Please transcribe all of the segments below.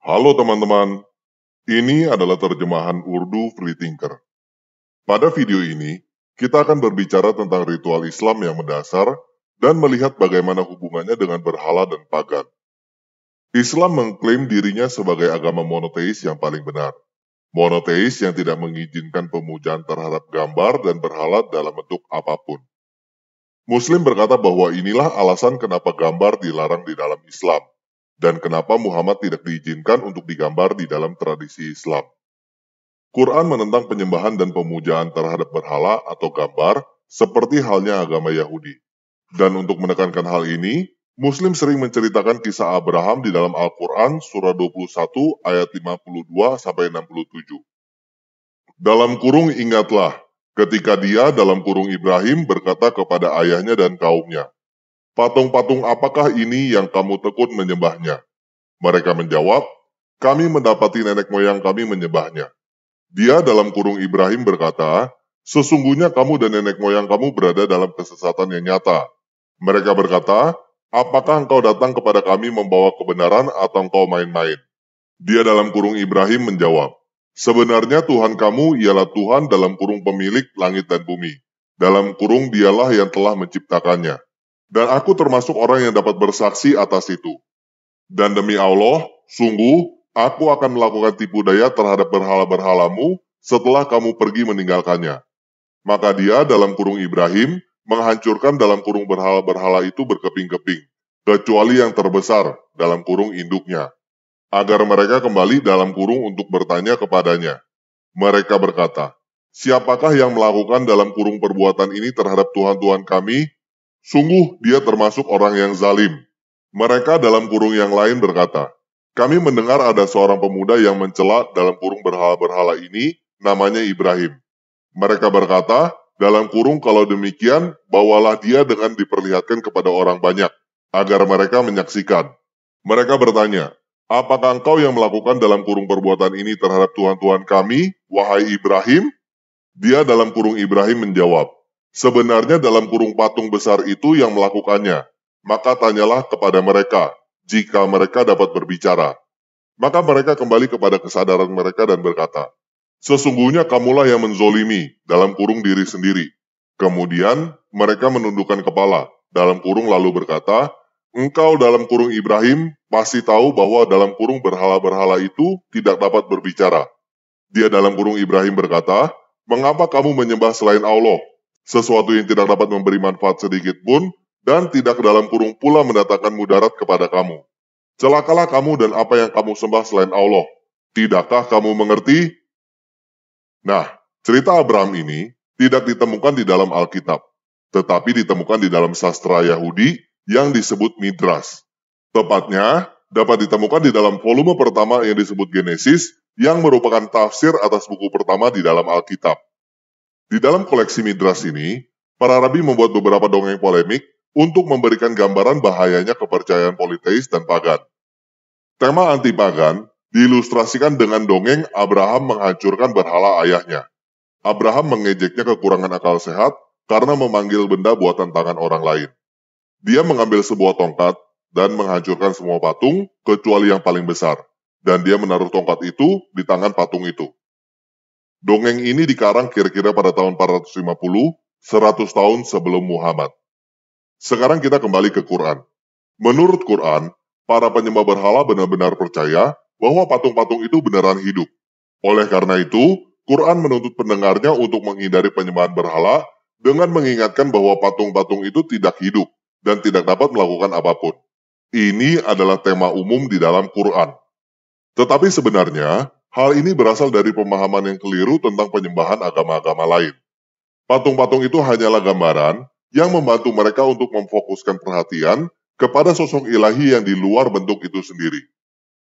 Halo teman-teman, ini adalah terjemahan Urdu Free Thinker. Pada video ini, kita akan berbicara tentang ritual Islam yang mendasar dan melihat bagaimana hubungannya dengan berhala dan pagan. Islam mengklaim dirinya sebagai agama monoteis yang paling benar. Monoteis yang tidak mengizinkan pemujaan terhadap gambar dan berhala dalam bentuk apapun. Muslim berkata bahwa inilah alasan kenapa gambar dilarang di dalam Islam, dan kenapa Muhammad tidak diizinkan untuk digambar di dalam tradisi Islam. Quran menentang penyembahan dan pemujaan terhadap berhala atau gambar, seperti halnya agama Yahudi. Dan untuk menekankan hal ini, Muslim sering menceritakan kisah Abraham di dalam Al-Quran surah 21 ayat 52-67. Dalam kurung ingatlah, ketika dia dalam kurung Ibrahim berkata kepada ayahnya dan kaumnya, "Patung-patung apakah ini yang kamu tekun menyembahnya?" Mereka menjawab, "Kami mendapati nenek moyang kami menyembahnya." Dia dalam kurung Ibrahim berkata, "Sesungguhnya kamu dan nenek moyang kamu berada dalam kesesatan yang nyata." Mereka berkata, "Apakah engkau datang kepada kami membawa kebenaran atau engkau main-main?" Dia dalam kurung Ibrahim menjawab, "Sebenarnya Tuhan kamu ialah Tuhan dalam kurung pemilik langit dan bumi. Dalam kurung dialah yang telah menciptakannya. Dan aku termasuk orang yang dapat bersaksi atas itu. Dan demi Allah, sungguh, aku akan melakukan tipu daya terhadap berhala-berhalamu setelah kamu pergi meninggalkannya." Maka dia dalam kurung Ibrahim menghancurkan dalam kurung berhala-berhala itu berkeping-keping, kecuali yang terbesar dalam kurung induknya, agar mereka kembali dalam kurung untuk bertanya kepadanya. Mereka berkata, "Siapakah yang melakukan dalam kurung perbuatan ini terhadap Tuhan-Tuhan kami? Sungguh dia termasuk orang yang zalim." Mereka dalam kurung yang lain berkata, "Kami mendengar ada seorang pemuda yang mencela dalam kurung berhala-berhala ini, namanya Ibrahim." Mereka berkata, dalam kurung kalau demikian, bawalah dia dengan diperlihatkan kepada orang banyak, agar mereka menyaksikan. Mereka bertanya, "Apakah engkau yang melakukan dalam kurung perbuatan ini terhadap Tuhan-Tuhan kami, wahai Ibrahim?" Dia dalam kurung Ibrahim menjawab, "Sebenarnya dalam kurung patung besar itu yang melakukannya. Maka tanyalah kepada mereka, jika mereka dapat berbicara." Maka mereka kembali kepada kesadaran mereka dan berkata, "Sesungguhnya kamulah yang menzolimi dalam kurung diri sendiri." Kemudian mereka menundukkan kepala dalam kurung lalu berkata, "Engkau dalam kurung Ibrahim pasti tahu bahwa dalam kurung berhala-berhala itu tidak dapat berbicara." Dia dalam kurung Ibrahim berkata, "Mengapa kamu menyembah selain Allah, sesuatu yang tidak dapat memberi manfaat sedikit pun, dan tidak dalam kurung pula mendatangkan mudarat kepada kamu? Celakalah kamu dan apa yang kamu sembah selain Allah. Tidakkah kamu mengerti?" Nah, cerita Abraham ini tidak ditemukan di dalam Alkitab, tetapi ditemukan di dalam sastra Yahudi yang disebut Midras. Tepatnya, dapat ditemukan di dalam volume pertama yang disebut Genesis, yang merupakan tafsir atas buku pertama di dalam Alkitab. Di dalam koleksi Midras ini, para rabi membuat beberapa dongeng polemik untuk memberikan gambaran bahayanya kepercayaan politeis dan pagan. Tema anti-pagan diilustrasikan dengan dongeng Abraham menghancurkan berhala ayahnya. Abraham mengejeknya kekurangan akal sehat karena memanggil benda buatan tangan orang lain. Dia mengambil sebuah tongkat dan menghancurkan semua patung kecuali yang paling besar, dan dia menaruh tongkat itu di tangan patung itu. Dongeng ini dikarang kira-kira pada tahun 450, 100 tahun sebelum Muhammad. Sekarang kita kembali ke Quran. Menurut Quran, para penyembah berhala benar-benar percaya bahwa patung-patung itu beneran hidup. Oleh karena itu, Quran menuntut pendengarnya untuk menghindari penyembahan berhala dengan mengingatkan bahwa patung-patung itu tidak hidup dan tidak dapat melakukan apapun. Ini adalah tema umum di dalam Quran. Tetapi sebenarnya, hal ini berasal dari pemahaman yang keliru tentang penyembahan agama-agama lain. Patung-patung itu hanyalah gambaran yang membantu mereka untuk memfokuskan perhatian kepada sosok ilahi yang di luar bentuk itu sendiri.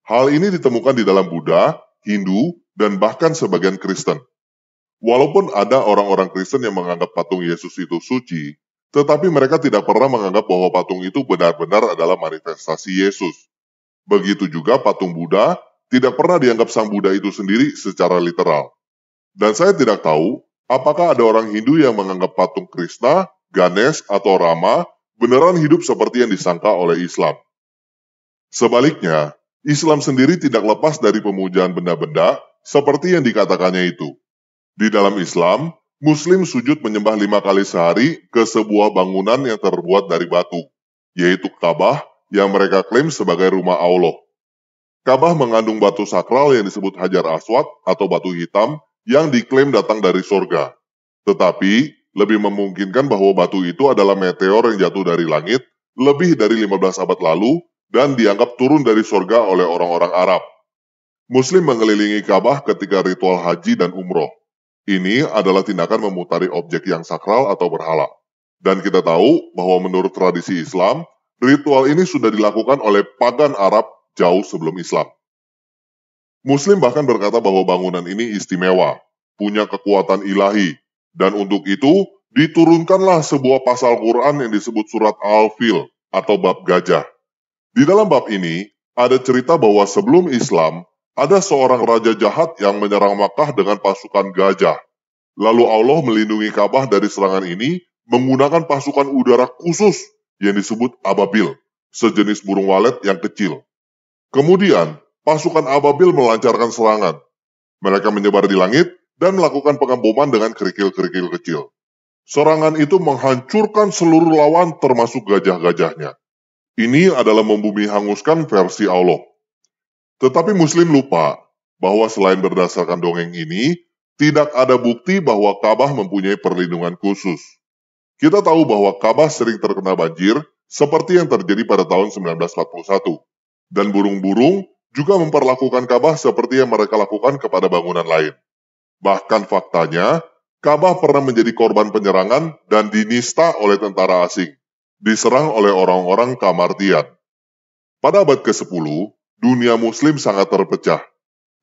Hal ini ditemukan di dalam Buddha, Hindu, dan bahkan sebagian Kristen. Walaupun ada orang-orang Kristen yang menganggap patung Yesus itu suci, tetapi mereka tidak pernah menganggap bahwa patung itu benar-benar adalah manifestasi Yesus. Begitu juga patung Buddha tidak pernah dianggap sang Buddha itu sendiri secara literal. Dan saya tidak tahu apakah ada orang Hindu yang menganggap patung Krishna, Ganesh, atau Rama beneran hidup seperti yang disangka oleh Islam. Sebaliknya, Islam sendiri tidak lepas dari pemujaan benda-benda seperti yang dikatakannya itu. Di dalam Islam, Muslim sujud menyembah 5 kali sehari ke sebuah bangunan yang terbuat dari batu, yaitu Ka'bah yang mereka klaim sebagai rumah Allah. Ka'bah mengandung batu sakral yang disebut Hajar Aswad atau batu hitam yang diklaim datang dari surga. Tetapi, lebih memungkinkan bahwa batu itu adalah meteor yang jatuh dari langit lebih dari 15 abad lalu dan dianggap turun dari surga oleh orang-orang Arab. Muslim mengelilingi Ka'bah ketika ritual haji dan umroh. Ini adalah tindakan memutari objek yang sakral atau berhala. Dan kita tahu bahwa menurut tradisi Islam, ritual ini sudah dilakukan oleh pagan Arab jauh sebelum Islam. Muslim bahkan berkata bahwa bangunan ini istimewa, punya kekuatan ilahi, dan untuk itu diturunkanlah sebuah pasal Quran yang disebut surat Al-Fil atau bab gajah. Di dalam bab ini, ada cerita bahwa sebelum Islam, ada seorang raja jahat yang menyerang Makkah dengan pasukan gajah. Lalu Allah melindungi Ka'bah dari serangan ini menggunakan pasukan udara khusus yang disebut ababil, sejenis burung walet yang kecil. Kemudian, pasukan ababil melancarkan serangan. Mereka menyebar di langit dan melakukan pengemboman dengan kerikil-kerikil kecil. Serangan itu menghancurkan seluruh lawan termasuk gajah-gajahnya. Ini adalah membumi hanguskan versi Allah. Tetapi Muslim lupa bahwa selain berdasarkan dongeng ini, tidak ada bukti bahwa Ka'bah mempunyai perlindungan khusus. Kita tahu bahwa Ka'bah sering terkena banjir seperti yang terjadi pada tahun 1941. Dan burung-burung juga memperlakukan Ka'bah seperti yang mereka lakukan kepada bangunan lain. Bahkan faktanya, Ka'bah pernah menjadi korban penyerangan dan dinista oleh tentara asing, diserang oleh orang-orang Kamartian. Pada abad ke-10, dunia Muslim sangat terpecah.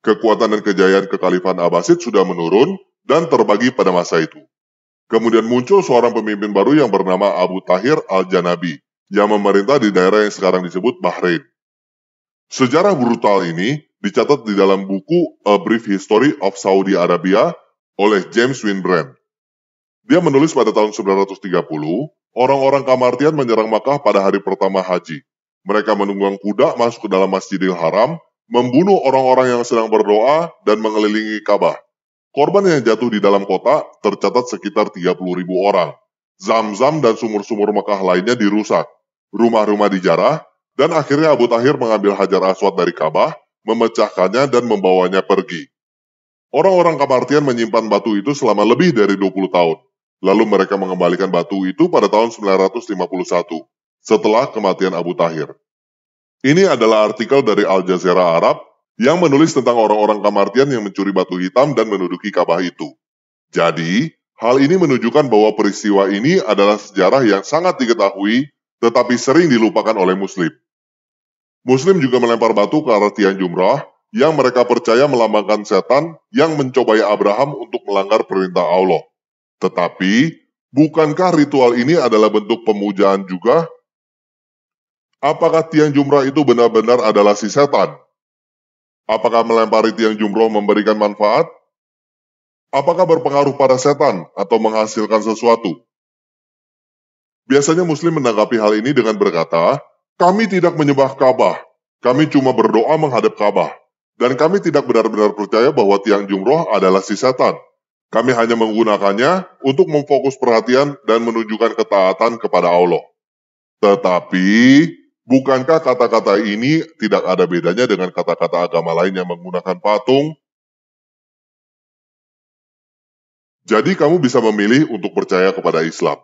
Kekuatan dan kejayaan Kekhalifan Abbasid sudah menurun dan terbagi pada masa itu. Kemudian muncul seorang pemimpin baru yang bernama Abu Tahir Al-Janabi, yang memerintah di daerah yang sekarang disebut Bahrain. Sejarah brutal ini dicatat di dalam buku A Brief History of Saudi Arabia oleh James Winbrand. Dia menulis pada tahun 930, orang-orang Kamartian menyerang Makkah pada hari pertama haji. Mereka menunggang kuda masuk ke dalam Masjidil Haram, membunuh orang-orang yang sedang berdoa dan mengelilingi Ka'bah. Korban yang jatuh di dalam kota tercatat sekitar 30.000 orang. Zam-zam dan sumur-sumur Makkah lainnya dirusak. Rumah-rumah dijarah, dan akhirnya Abu Tahir mengambil Hajar Aswad dari Ka'bah, memecahkannya dan membawanya pergi. Orang-orang Kamartian menyimpan batu itu selama lebih dari 20 tahun. Lalu mereka mengembalikan batu itu pada tahun 951, setelah kematian Abu Tahir. Ini adalah artikel dari Al Jazeera Arab yang menulis tentang orang-orang Kamartian yang mencuri batu hitam dan menduduki Ka'bah itu. Jadi, hal ini menunjukkan bahwa peristiwa ini adalah sejarah yang sangat diketahui, tetapi sering dilupakan oleh Muslim. Muslim juga melempar batu ke arah tiang jumrah yang mereka percaya melambangkan setan yang mencobai Abraham untuk melanggar perintah Allah. Tetapi, bukankah ritual ini adalah bentuk pemujaan juga? Apakah tiang jumrah itu benar-benar adalah si setan? Apakah melempari tiang jumrah memberikan manfaat? Apakah berpengaruh pada setan atau menghasilkan sesuatu? Biasanya Muslim menanggapi hal ini dengan berkata, kami tidak menyembah Ka'bah, kami cuma berdoa menghadap Ka'bah, dan kami tidak benar-benar percaya bahwa tiang jumroh adalah si setan. Kami hanya menggunakannya untuk memfokus perhatian dan menunjukkan ketaatan kepada Allah. Tetapi, bukankah kata-kata ini tidak ada bedanya dengan kata-kata agama lain yang menggunakan patung? Jadi kamu bisa memilih untuk percaya kepada Islam.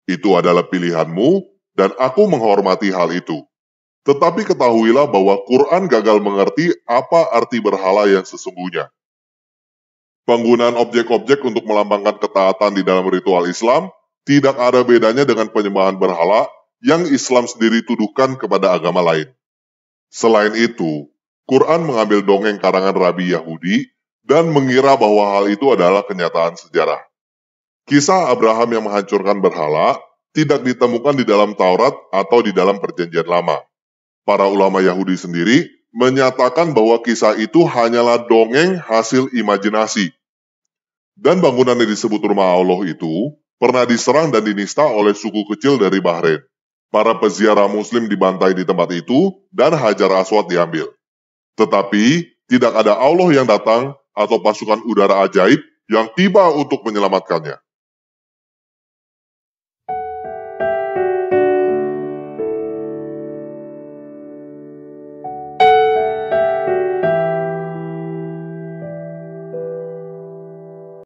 Itu adalah pilihanmu, dan aku menghormati hal itu. Tetapi ketahuilah bahwa Quran gagal mengerti apa arti berhala yang sesungguhnya. Penggunaan objek-objek untuk melambangkan ketaatan di dalam ritual Islam tidak ada bedanya dengan penyembahan berhala yang Islam sendiri tuduhkan kepada agama lain. Selain itu, Quran mengambil dongeng karangan Rabi Yahudi dan mengira bahwa hal itu adalah kenyataan sejarah. Kisah Abraham yang menghancurkan berhala tidak ditemukan di dalam Taurat atau di dalam Perjanjian Lama. Para ulama Yahudi sendiri menyatakan bahwa kisah itu hanyalah dongeng hasil imajinasi. Dan bangunan yang disebut rumah Allah itu pernah diserang dan dinista oleh suku kecil dari Bahrain. Para peziarah Muslim dibantai di tempat itu dan Hajar Aswad diambil. Tetapi tidak ada Allah yang datang atau pasukan udara ajaib yang tiba untuk menyelamatkannya.